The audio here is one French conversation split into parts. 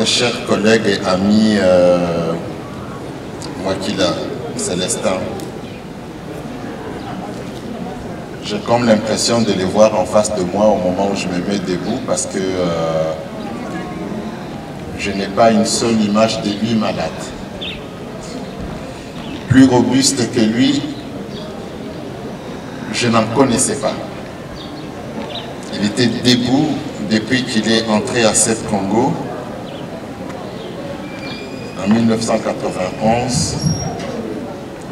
notre cher collègue et ami Mwakila Célestin. J'ai comme l'impression de les voir en face de moi au moment où je me mets debout parce que je n'ai pas une seule image de lui malade. Plus robuste que lui, je n'en connaissais pas. Il était debout depuis qu'il est entré à CEP Congo en 1991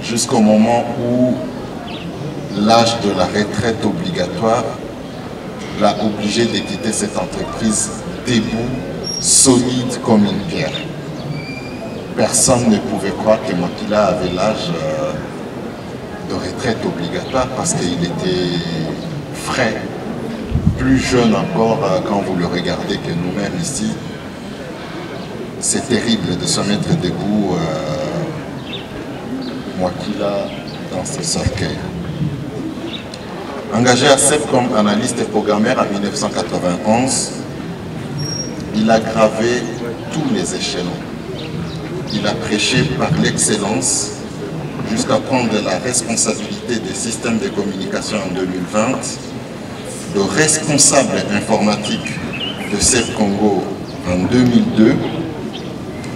jusqu'au moment où l'âge de la retraite obligatoire l'a obligé de quitter cette entreprise debout, solide comme une pierre. Personne ne pouvait croire que Mwakila avait l'âge de retraite obligatoire parce qu'il était frais, plus jeune encore quand vous le regardez que nous-mêmes ici. C'est terrible de se mettre debout, Mwakila dans ce cercueil. Engagé à CEP comme analyste et programmeur en 1991, il a gravé tous les échelons. Il a prêché par l'excellence jusqu'à prendre la responsabilité des systèmes de communication en 2020, le responsable informatique de CEP Congo en 2002.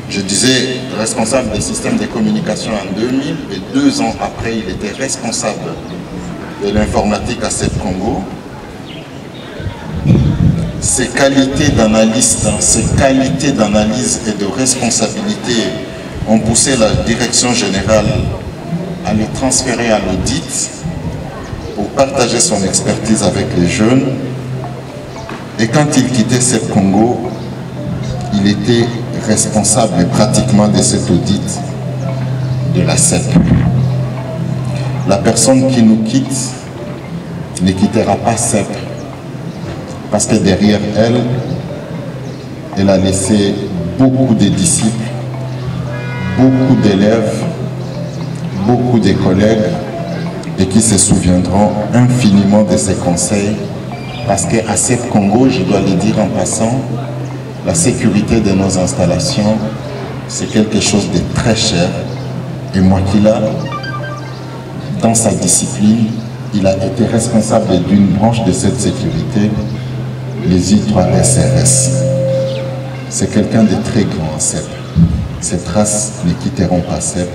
Je disais responsable des systèmes de communication en 2000 et 2 ans après, il était responsable de l'informatique à CEP Congo. Ses qualités d'analyste, ses qualités d'analyse et de responsabilité ont poussé la direction générale à le transférer à l'audit pour partager son expertise avec les jeunes. Et quand il quittait CEP Congo, il était responsable pratiquement de cet audit de la CEP. La personne qui nous quitte ne quittera pas CEP parce que derrière elle, elle a laissé beaucoup de disciples, beaucoup d'élèves, beaucoup de collègues et qui se souviendront infiniment de ses conseils parce qu'à CEP Congo, je dois le dire en passant, la sécurité de nos installations, c'est quelque chose de très cher. Et Mwakila, dans sa discipline, il a été responsable d'une branche de cette sécurité, les I3SRS. C'est quelqu'un de très grand à CEP. Ses traces ne quitteront pas CEP.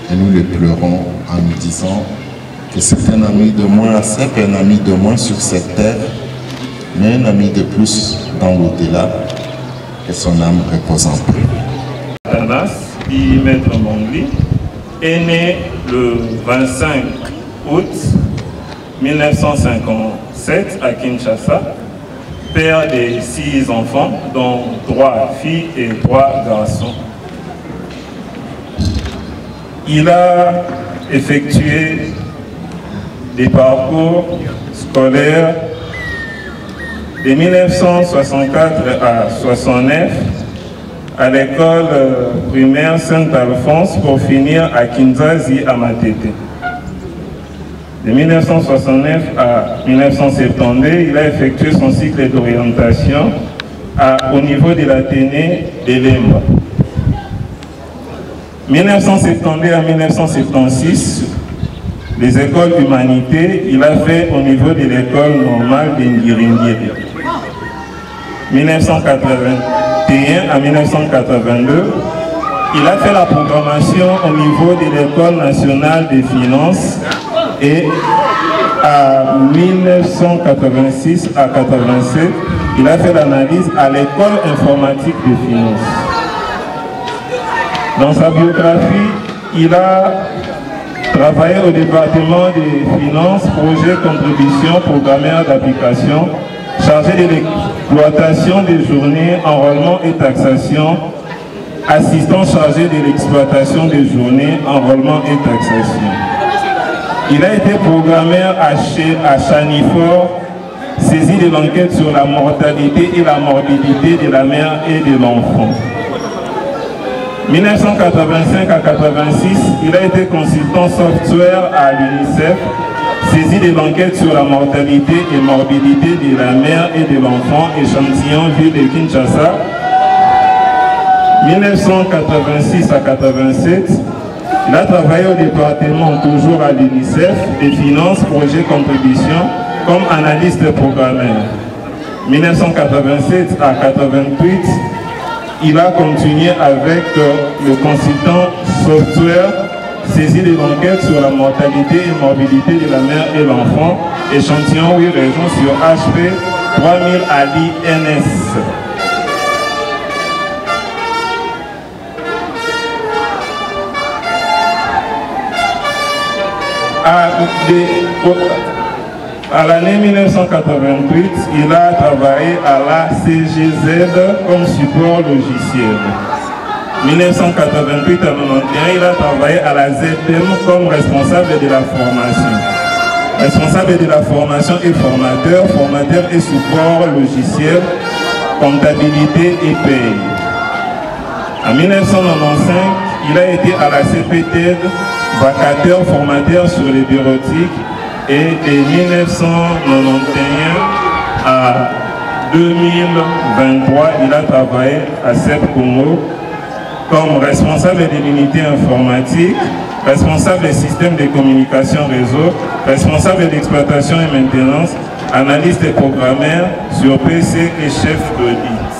Et nous le pleurons en nous disant que c'est un ami de moins à CEP, un ami de moins sur cette terre, mais un ami de plus dans l'au-delà, que son âme repose en paix. Tanas, dit Maître Mongli, est né le 25 août 1957 à Kinshasa, père de 6 enfants, dont 3 filles et 3 garçons. Il a effectué des parcours scolaires de 1964 à 69 à l'école primaire Saint-Alphonse pour finir à Kinzazi à Matete. De 1969 à 1972, il a effectué son cycle d'orientation au niveau de l'Athénée de Lemba. 1972 à 1976, les écoles humanité, il a fait au niveau de l'école normale de Ngiringiri. 1981 à 1982, il a fait la programmation au niveau de l'école nationale des finances et à 1986 à 87, il a fait l'analyse à l'école informatique des finances. Dans sa biographie, il a travaillé au département des finances, projet, contribution, programmeur d'application, chargé de l'exploitation des journées, enrôlement et taxation, assistant chargé de l'exploitation des journées, enrôlement et taxation. Il a été programmeur à Chanifor, saisi de l'enquête sur la mortalité et la morbidité de la mère et de l'enfant. 1985 à 86, il a été consultant software à l'UNICEF, saisi de l'enquête sur la mortalité et morbidité de la mère et de l'enfant, échantillon ville de Kinshasa, 1986 à 87, il a travaillé au département, toujours à l'UNICEF, des finances, projets, contributions, comme analyste programmeur. 1987 à 88, il a continué avec le consultant software, saisi de l'enquête sur la mortalité et morbidité de la mère et l'enfant, échantillon 8 régions sur HP 3000 à l'INS. À l'année 1988, il a travaillé à la CGZ comme support logiciel. 1988 à 1991, il a travaillé à la ZM comme responsable de la formation. Responsable de la formation et formateur, formateur et support logiciel, comptabilité et paye. En 1995, il a été à la CPTED, vacataire formateur sur les bureautiques, et de 1991 à 2023, il a travaillé à CEP Congo comme responsable de l'unité informatique, responsable des systèmes de communication réseau, responsable d'exploitation et maintenance, analyste et programmeur sur PC et chef d'audit.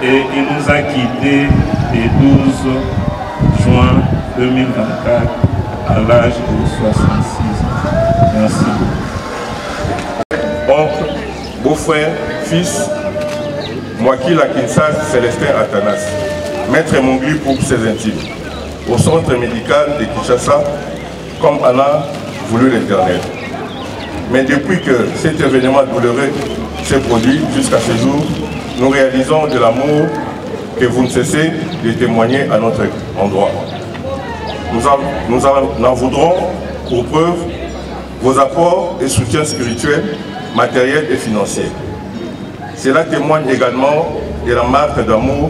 Et il nous a quittés le 12 juin 2024 à l'âge de 66 ans. Merci. Oncle, beau-frère, fils, Mwakila Kinsas Célestin Athanas, maître Mongli pour ses intimes, au centre médical de Kinshasa, comme en a voulu l'Éternel. Mais depuis que cet événement douloureux s'est produit jusqu'à ce jour, nous réalisons de l'amour que vous ne cessez de témoigner à notre endroit. Nous en voudrons pour preuve vos apports et soutiens spirituels, matériels et financiers. Cela témoigne également de la marque d'amour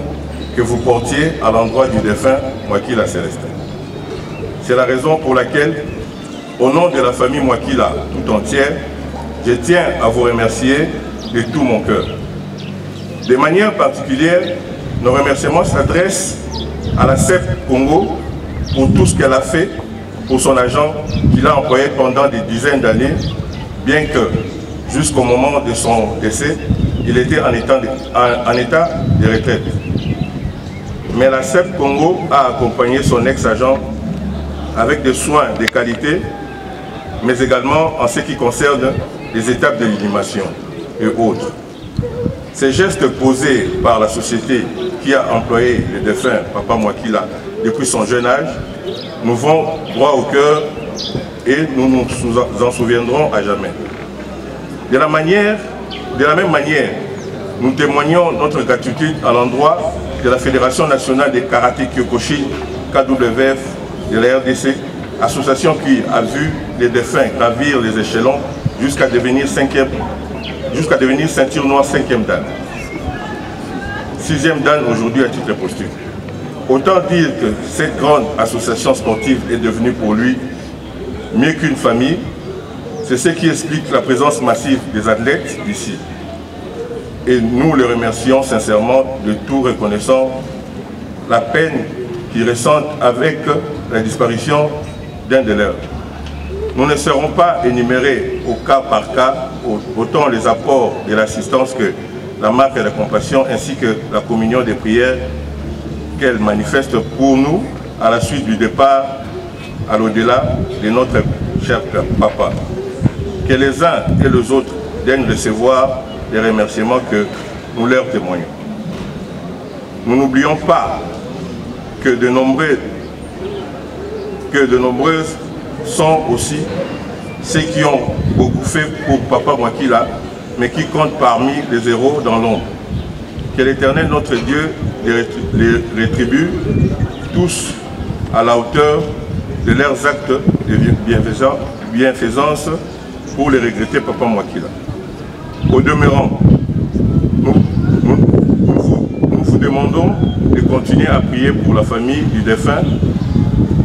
que vous portiez à l'endroit du défunt Mwakila Célestin. C'est la raison pour laquelle, au nom de la famille Mwakila tout entière, je tiens à vous remercier de tout mon cœur. De manière particulière, nos remerciements s'adressent à la CEP Congo pour tout ce qu'elle a fait pour son agent qu'il a employé pendant des dizaines d'années, bien que jusqu'au moment de son décès, il était en état de retraite. Mais la CEP Congo a accompagné son ex-agent avec des soins de qualité, mais également en ce qui concerne les étapes de l'inhumation et autres. Ces gestes posés par la société qui a employé le défunt Papa Mwakila depuis son jeune âge nous vont droit au cœur et nous nous en souviendrons à jamais. De la même manière, nous témoignons notre gratitude à l'endroit de la Fédération nationale des karaté Kyokushin, KWF de la RDC, association qui a vu les défunts gravir les échelons jusqu'à devenir ceinture noire 5e dan. 6e dan aujourd'hui à titre posthume. Autant dire que cette grande association sportive est devenue pour lui mieux qu'une famille. C'est ce qui explique la présence massive des athlètes ici. Et nous le remercions sincèrement de tout, reconnaissant la peine qu'ils ressentent avec la disparition d'un de leurs. Nous ne serons pas énumérés au cas par cas autant les apports de l'assistance que la marque de la compassion ainsi que la communion des prières qu'elle manifeste pour nous à la suite du départ à l'au-delà de notre cher papa. Que les uns et les autres daignent recevoir les remerciements que nous leur témoignons. Nous n'oublions pas que de nombreuses sont aussi ceux qui ont beaucoup fait pour Papa Mwakila, mais qui comptent parmi les héros dans l'ombre. Que l'Éternel, notre Dieu, les rétribue tous à la hauteur de leurs actes de bienfaisance pour les regretter Papa Mwakila. Au demeurant, nous vous demandons de continuer à prier pour la famille du défunt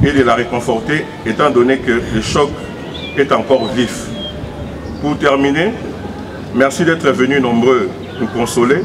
et de la réconforter, étant donné que le choc est encore vif. Pour terminer, merci d'être venus nombreux nous consoler